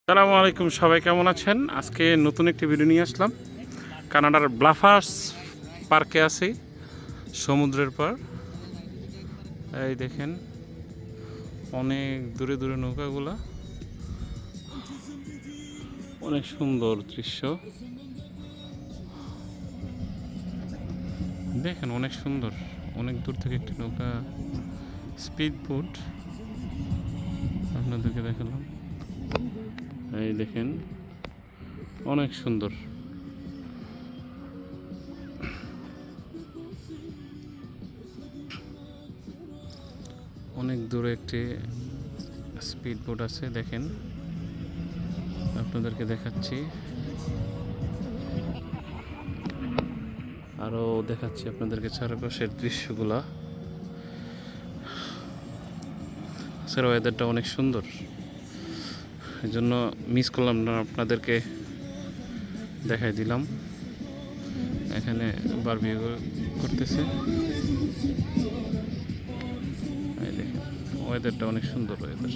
আসসালামু আলাইকুম, সবাই কেমন আছেন? আজকে নতুন একটি ভিডিও নিয়ে আসলাম। কানাডার ব্লাফার্স পার্কে আছি, সমুদ্রের পার। এই দেখেন অনেক দূরে দূরে নৌকাগুলা, অনেক সুন্দর দৃশ্য। দেখেন অনেক সুন্দর, অনেক দূর থেকে একটি নৌকা, স্পিড বোট আপনাদেরকে দেখালাম। এই দেখেন অনেক সুন্দর। অনেক দূরে একটি স্পিড বোট আছে, দেখেন আপনাদেরকে দেখাচ্ছি, আরও দেখাচ্ছি আপনাদেরকে চারপাশের দৃশ্যগুলা। স্যার ওয়েদারটা অনেক সুন্দর, এই জন্য মিস করলাম না, আপনাদেরকে দেখাই দিলাম। এখানে বারবিকিউ করতেছে, এই দেখেন ওয়েদারটা অনেক সুন্দর ওয়েদার।